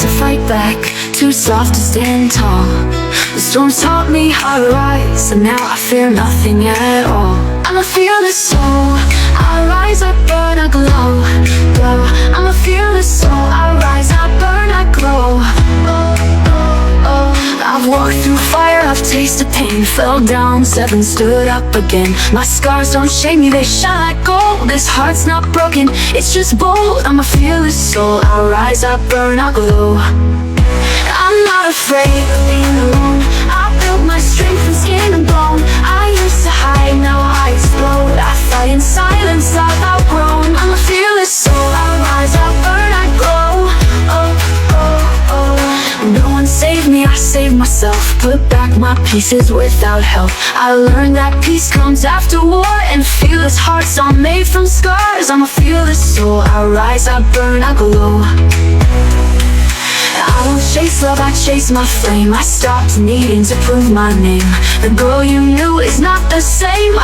to fight back, too soft to stand tall. The storms taught me how to rise, and now I fear nothing at all. I'm a fearless soul, I rise, I burn, I glow, glow. I'm a fearless soul, I rise, I burn, I glow. I've walked through fire, I've tasted pain, fell down 7, stood up again. My scars don't shame me, they shine like gold. This heart's not broken, it's just bold. I'm a fearless soul, I rise, I burn, I glow. I'm not afraid of being alone. I built my strength from skin and bone. I used to hide, now I explode. I fight in silence, I've outgrown. I'm a fearless soul, I rise, I burn, I glow. Oh, oh, oh. No one saved me, I saved myself. Put back my pieces without help. I learned that peace comes after war, and fearless hearts are made from scars. I'm a fearless soul, I rise, I burn, I glow. I don't chase love, I chase my flame. I stopped needing to prove my name. The girl you knew is not the same.